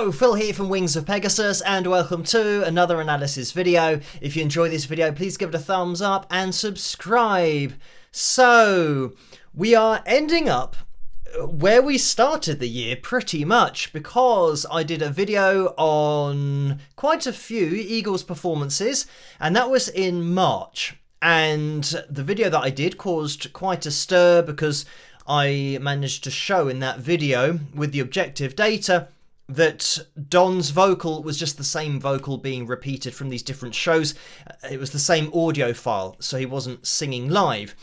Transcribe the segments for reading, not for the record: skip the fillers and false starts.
Hello, Phil here from Wings of Pegasus, and welcome to another analysis video. If you enjoy this video, please give it a thumbs up and subscribe. So, we are ending up where we started the year pretty much, because I did a video on quite a few Eagles performances, and that was in March. And the video that I did caused quite a stir because I managed to show in that video with the objective data that Don's vocal was just the same vocal being repeated from these different shows. It was the same audio file, so he wasn't singing live.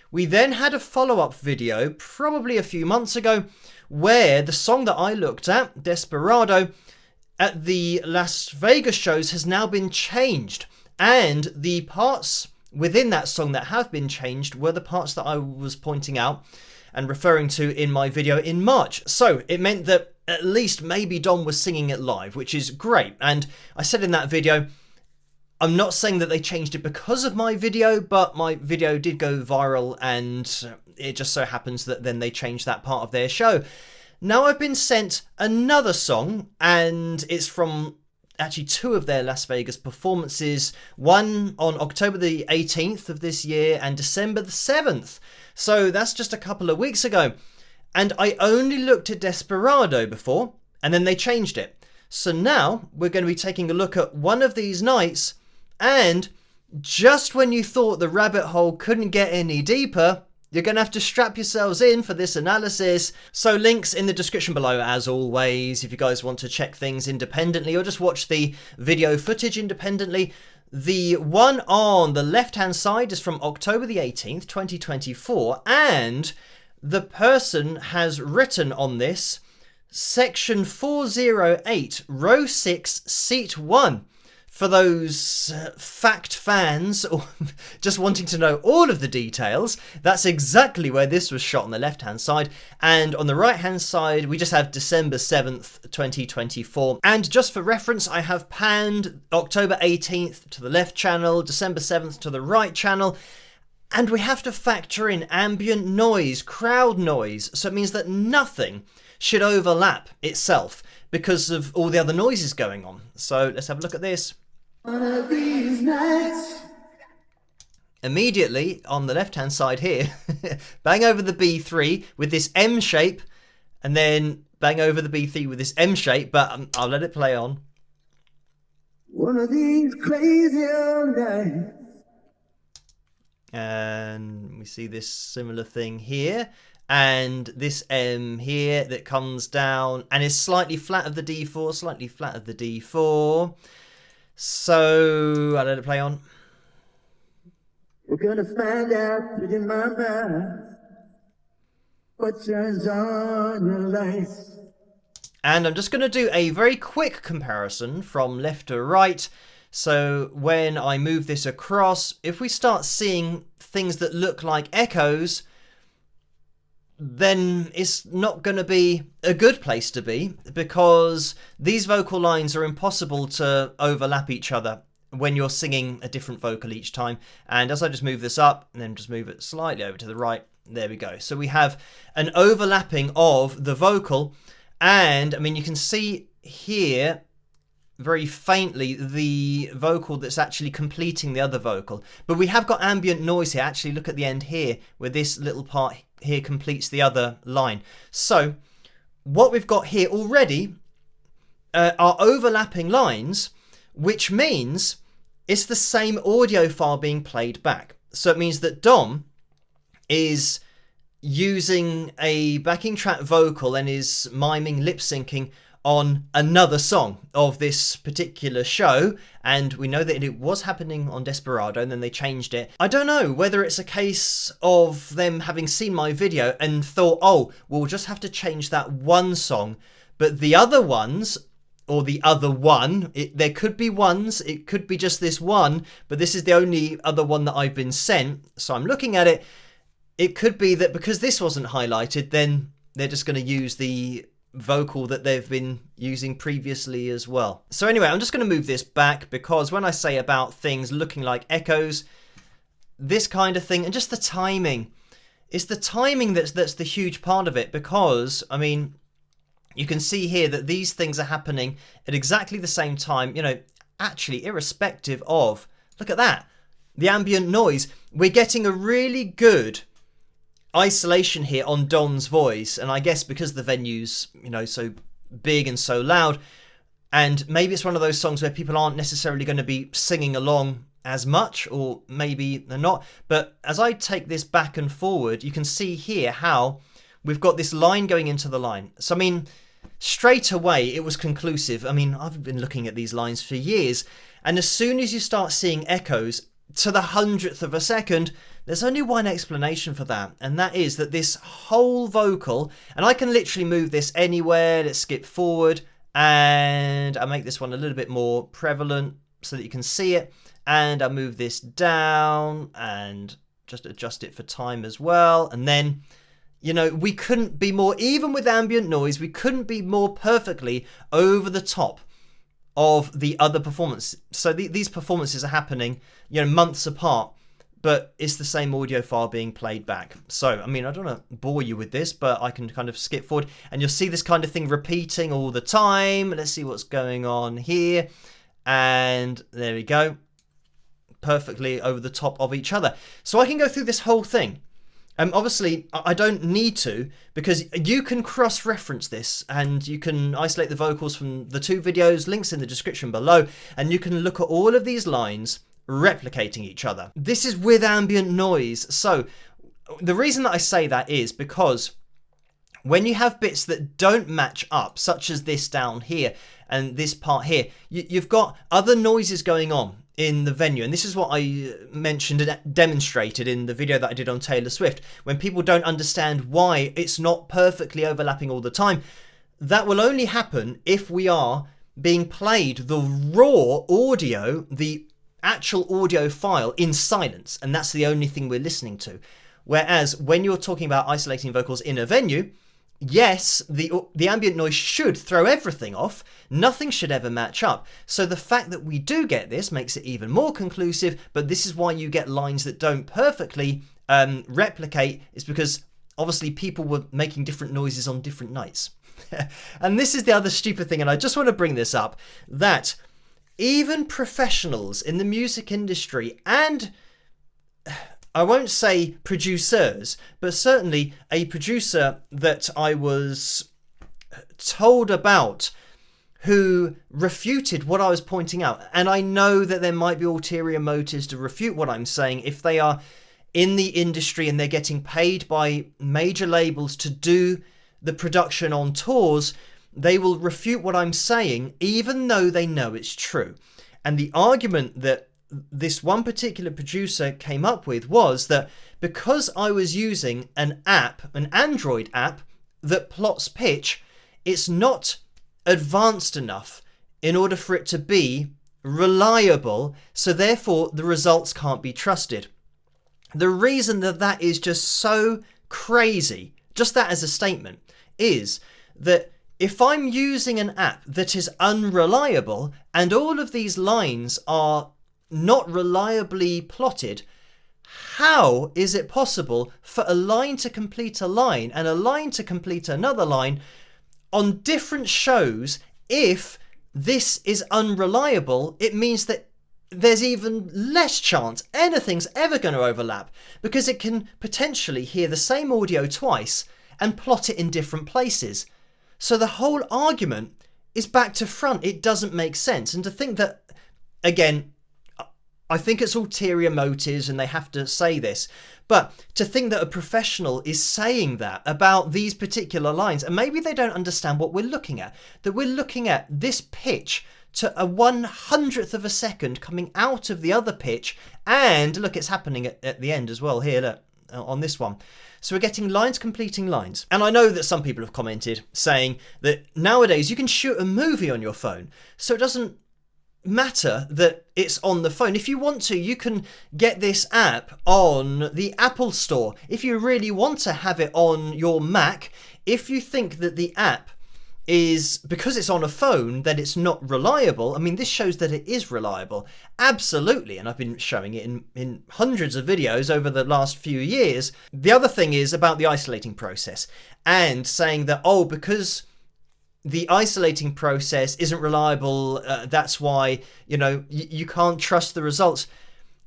We then had a follow-up video, probably a few months ago, where the song that I looked at, Desperado, at the Las Vegas shows has now been changed. And the parts within that song that have been changed were the parts that I was pointing out and referring to in my video in March. So it meant that at least maybe Don was singing it live, which is great. And I said in that video, I'm not saying that they changed it because of my video, but my video did go viral, and it just so happens that then they changed that part of their show. Now I've been sent another song, and it's from actually two of their Las Vegas performances, one on October the 18th of this year and December the 7th. So that's just a couple of weeks ago. And I only looked at Desperado before, and then they changed it. So now we're going to be taking a look at one of these nights, and just when you thought the rabbit hole couldn't get any deeper, you're going to have to strap yourselves in for this analysis. So links in the description below as always, if you guys want to check things independently or just watch the video footage independently. The one on the left-hand side is from October the 18th, 2024, and the person has written on this, section 408, row 6, seat 1. For those fact fans or just wanting to know all of the details, that's exactly where this was shot on the left-hand side. And on the right-hand side, we just have December 7th, 2024. And just for reference, I have panned October 18th to the left channel, December 7th to the right channel. And we have to factor in ambient noise, crowd noise. So it means that nothing should overlap itself because of all the other noises going on. So let's have a look at this. One of these nights. Immediately on the left hand side here, bang over the B3 with this M shape, and then bang over the B3 with this M shape, but I'll let it play on. One of these crazy nights. And we see this similar thing here, and this M here that comes down and is slightly flat of the D4, slightly flat of the D4. So I'll let it play on. We're gonna find out within my mind what turns on your lights. And I'm just gonna do a very quick comparison from left to right. So when I move this across, if we start seeing things that look like echoes, then it's not going to be a good place to be, because these vocal lines are impossible to overlap each other when you're singing a different vocal each time. And as I just move this up and then just move it slightly over to the right, there we go. So we have an overlapping of the vocal, and I mean, you can see here very faintly the vocal that's actually completing the other vocal, but we have got ambient noise here. Actually, look at the end here where this little part here completes the other line. So what we've got here already are overlapping lines, which means it's the same audio file being played back. So it means that Dom is using a backing track vocal and is miming, lip syncing on another song of this particular show, and we know that it was happening on Desperado and then they changed it. I don't know whether it's a case of them having seen my video and thought, oh, we'll just have to change that one song, but the other ones, or the other one, there could be ones, it could be just this one, but this is the only other one that I've been sent, so I'm looking at it. It could be that because this wasn't highlighted, then they're just going to use the vocal that they've been using previously as well. So anyway, I'm just going to move this back, because when I say about things looking like echoes, this kind of thing, and just the timing, it's the timing that's the huge part of it, because I mean, you can see here that these things are happening at exactly the same time, you know, actually irrespective of, look at that, the ambient noise. We're getting a really good isolation here on Don's voice, and I guess because the venue's, you know, so big and so loud, and maybe it's one of those songs where people aren't necessarily going to be singing along as much, or maybe they're not, but as I take this back and forward, you can see here how we've got this line going into the line. So I mean, straight away it was conclusive. I mean, I've been looking at these lines for years, and as soon as you start seeing echoes to the 100th of a second, there's only one explanation for that, and that is that this whole vocal, and I can literally move this anywhere. Let's skip forward, and I'll make this one a little bit more prevalent so that you can see it, and I'll move this down and just adjust it for time as well. And then, you know, we couldn't be more, even with ambient noise, we couldn't be more perfectly over the top of the other performance. So these performances are happening, you know, months apart, but it's the same audio file being played back. So, I mean, I don't want to bore you with this, but I can kind of skip forward and you'll see this kind of thing repeating all the time. Let's see what's going on here. And there we go. Perfectly over the top of each other. So I can go through this whole thing. Obviously, I don't need to, because you can cross-reference this and you can isolate the vocals from the two videos, links in the description below, and you can look at all of these lines replicating each other. This is with ambient noise. So the reason that I say that is because when you have bits that don't match up, such as this down here and this part here, you've got other noises going on in the venue, and this is what I mentioned and demonstrated in the video that I did on Taylor Swift. When people don't understand why it's not perfectly overlapping all the time, that will only happen if we are being played the raw audio, the actual audio file, in silence, and that's the only thing we're listening to. Whereas when you're talking about isolating vocals in a venue, yes, the ambient noise should throw everything off. Nothing should ever match up. So the fact that we do get this makes it even more conclusive, but this is why you get lines that don't perfectly replicate. It's because obviously people were making different noises on different nights. And this is the other stupid thing, and I just want to bring this up, that even professionals in the music industry, and I won't say producers, but certainly a producer that I was told about who refuted what I was pointing out. And I know that there might be ulterior motives to refute what I'm saying. If they are in the industry and they're getting paid by major labels to do the production on tours, they will refute what I'm saying, even though they know it's true. And the argument that this one particular producer came up with was that because I was using an app, an Android app, that plots pitch, it's not advanced enough in order for it to be reliable, so therefore the results can't be trusted. The reason that that is just so crazy, just that as a statement, is that if I'm using an app that is unreliable and all of these lines are not reliably plotted, how is it possible for a line to complete a line and a line to complete another line on different shows? If this is unreliable, it means that there's even less chance anything's ever going to overlap, because it can potentially hear the same audio twice and plot it in different places. So the whole argument is back to front. It doesn't make sense. And to think that, again, I think it's ulterior motives and they have to say this, but to think that a professional is saying that about these particular lines, and maybe they don't understand what we're looking at, that we're looking at this pitch to a 100th of a second coming out of the other pitch, and look, it's happening at the end as well here, look, on this one. So we're getting lines completing lines. And I know that some people have commented saying that nowadays you can shoot a movie on your phone, so it doesn't matter that it's on the phone. If you want to, you can get this app on the Apple Store. If you really want to have it on your Mac, if you think that the app is, because it's on a phone, that it's not reliable, I mean, this shows that it is reliable. Absolutely. And I've been showing it in hundreds of videos over the last few years. The other thing is about the isolating process and saying that, oh, because the isolating process isn't reliable. That's why, you can't trust the results.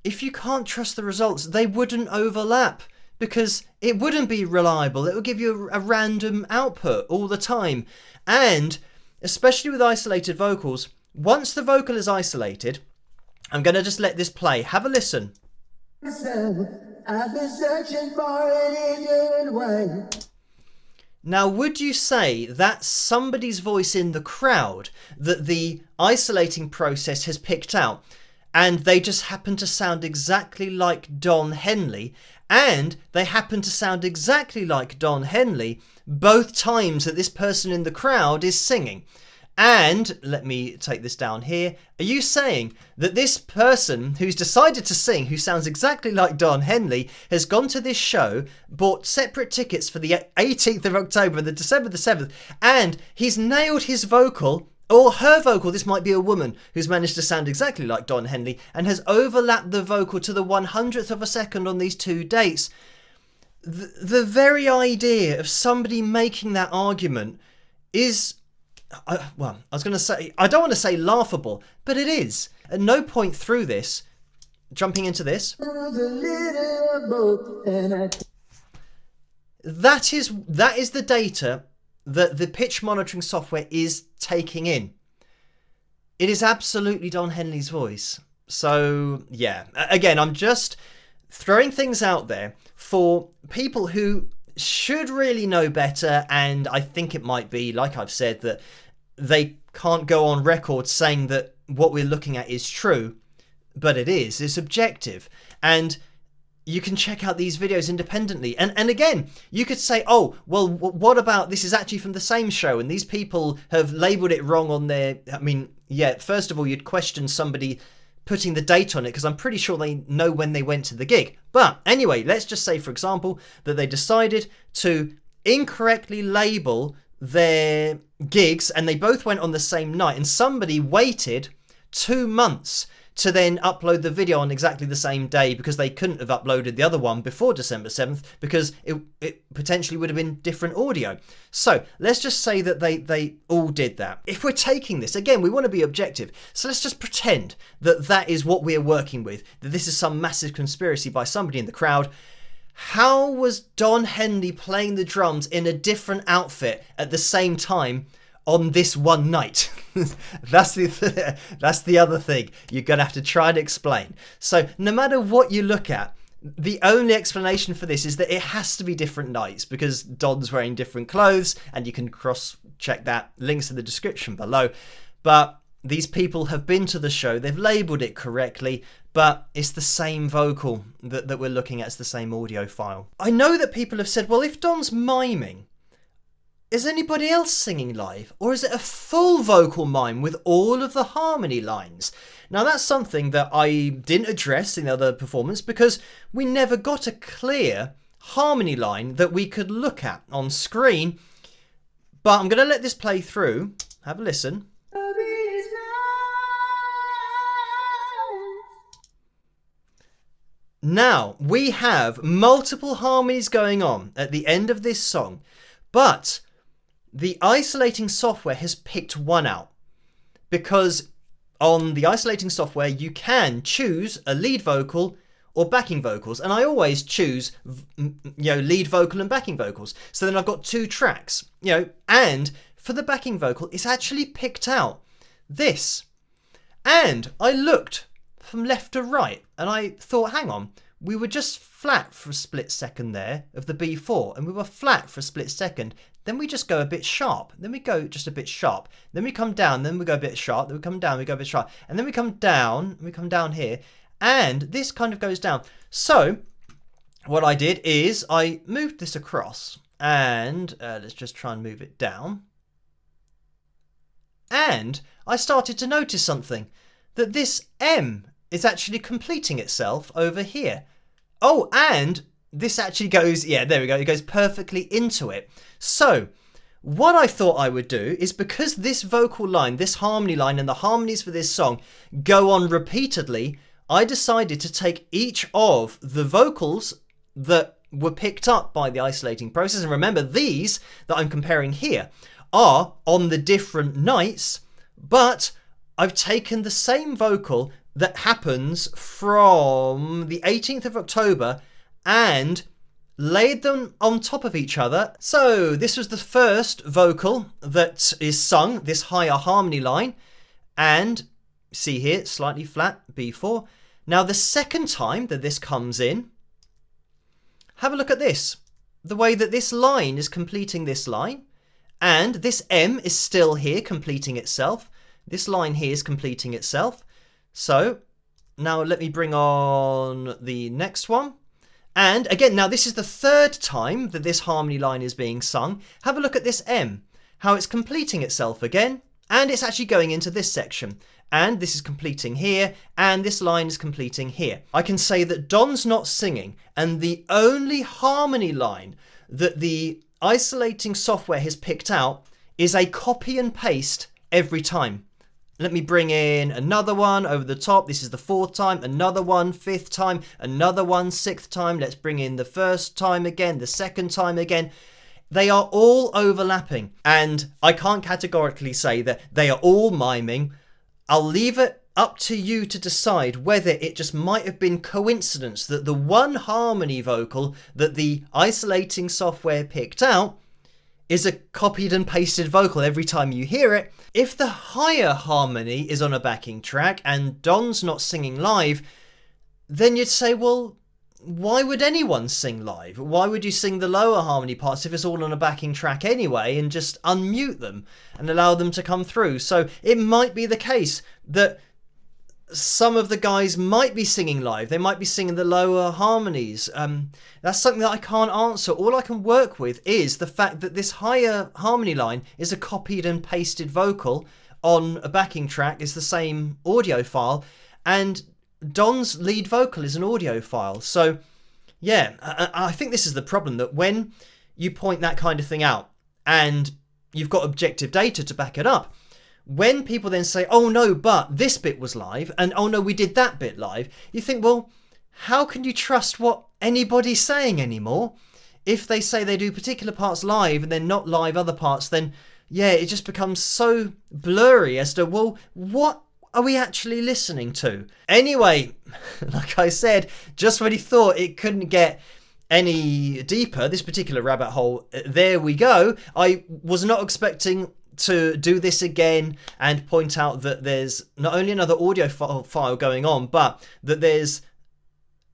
If you can't trust the results, they wouldn't overlap because it wouldn't be reliable. It would give you a random output all the time. And especially with isolated vocals, once the vocal is isolated, I'm going to just let this play. Have a listen. I've been searching for an Indian way. Now, would you say that's somebody's voice in the crowd that the isolating process has picked out, and they just happen to sound exactly like Don Henley, and they happen to sound exactly like Don Henley both times that this person in the crowd is singing? And let me take this down here. Are you saying that this person who's decided to sing, who sounds exactly like Don Henley, has gone to this show, bought separate tickets for the 18th of October and the December the 7th, and he's nailed his vocal, or her vocal, this might be a woman who's managed to sound exactly like Don Henley, and has overlapped the vocal to the 100th of a second on these two dates? The very idea of somebody making that argument is... I was going to say, I don't want to say laughable, but it is. At no point through this, jumping into this, that is the data that the pitch monitoring software is taking in. It is absolutely Don Henley's voice. So, yeah. Again, I'm just throwing things out there for people who should really know better, and I think it might be, like I've said, that they can't go on record saying that what we're looking at is true, but it's objective, and you can check out these videos independently. And again, you could say, oh, well, what about this is actually from the same show, and these people have labelled it wrong on their... I mean, yeah, first of all, you'd question somebody putting the date on it, because I'm pretty sure they know when they went to the gig. But anyway, let's just say, for example, that they decided to incorrectly label their gigs, and they both went on the same night, and somebody waited 2 months to then upload the video on exactly the same day, because they couldn't have uploaded the other one before December 7th, because it potentially would have been different audio. So let's just say that they all did that. If we're taking this, again, we want to be objective, so let's just pretend that that is what we're working with, that this is some massive conspiracy by somebody in the crowd. How was Don Henley playing the drums in a different outfit at the same time on this one night? That's the other thing you're going to have to try and explain. So no matter what you look at, the only explanation for this is that it has to be different nights, because Don's wearing different clothes, and you can cross-check that. Links in the description below. But these people have been to the show, they've labelled it correctly, but it's the same vocal that we're looking at, it's the same audio file. I know that people have said, well, if Don's miming, is anybody else singing live? Or is it a full vocal mime with all of the harmony lines? Now, that's something that I didn't address in the other performance, because we never got a clear harmony line that we could look at on screen. But I'm going to let this play through. Have a listen. Now, we have multiple harmonies going on at the end of this song, but the isolating software has picked one out, because on the isolating software you can choose a lead vocal or backing vocals, and I always choose lead vocal and backing vocals, so then I've got 2 tracks, and for the backing vocal it's actually picked out this. And I looked from left to right, and I thought, hang on, we were just flat for a split second there of the B4, and we were flat for a split second, then we just go a bit sharp, then we go just a bit sharp, then we come down, then we go a bit sharp, then we come down, we go a bit sharp, and then we come down here, and this kind of goes down. So what I did is I moved this across, and let's just try and move it down, and I started to notice something, that this M is actually completing itself over here. Oh, and this actually goes, yeah, there we go, it goes perfectly into it. So what I thought I would do is, because this vocal line, this harmony line, and the harmonies for this song go on repeatedly, I decided to take each of the vocals that were picked up by the isolating process, and remember, these that I'm comparing here are on the different nights, but I've taken the same vocal that happens from the 18th of October and laid them on top of each other. So this was the first vocal that is sung, this higher harmony line, and see here, slightly flat, B4. Now the second time that this comes in, have a look at this. The way that this line is completing this line, and this M is still here completing itself. This line here is completing itself. So now let me bring on the next one. And again, now this is the third time that this harmony line is being sung. Have a look at this M, how it's completing itself again, and it's actually going into this section. And this is completing here, and this line is completing here. I can say that Don's not singing, and the only harmony line that the isolating software has picked out is a copy and paste every time. Let me bring in another one over the top. This is the fourth time, another one, fifth time, another one, sixth time. Let's bring in the first time again, the second time again. They are all overlapping, and I can't categorically say that they are all miming. I'll leave it up to you to decide whether it just might have been coincidence that the one harmony vocal that the isolating software picked out is a copied and pasted vocal every time you hear it. If the higher harmony is on a backing track and Don's not singing live, then you'd say, well, why would anyone sing live? Why would you sing the lower harmony parts if it's all on a backing track anyway, and just unmute them and allow them to come through? So it might be the case that some of the guys might be singing live. They might be singing the lower harmonies. That's something that I can't answer. All I can work with is the fact that this higher harmony line is a copied and pasted vocal on a backing track. It's the same audio file, and Don's lead vocal is an audio file. So yeah, I think this is the problem, that when you point that kind of thing out and you've got objective data to back it up, when people then say, oh no, but this bit was live, and oh no, we did that bit live, you think, well, how can you trust what anybody's saying anymore? If they say they do particular parts live and then not live other parts, then yeah, it just becomes so blurry as to, well, what are we actually listening to? Anyway, like I said, just when you thought it couldn't get any deeper, this particular rabbit hole, there we go. I was not expecting to do this again and point out that there's not only another audio file going on, but that there's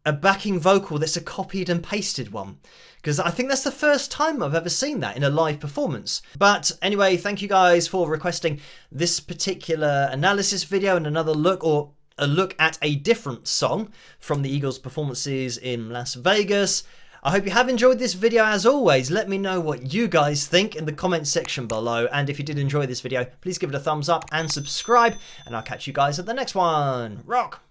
a backing vocal that's a copied and pasted one. Because I think that's the first time I've ever seen that in a live performance. But anyway, thank you guys for requesting this particular analysis video and another look, or a look at a different song from the Eagles' performances in Las Vegas. I hope you have enjoyed this video. As always, let me know what you guys think in the comment section below. And if you did enjoy this video, please give it a thumbs up and subscribe. And I'll catch you guys at the next one. Rock!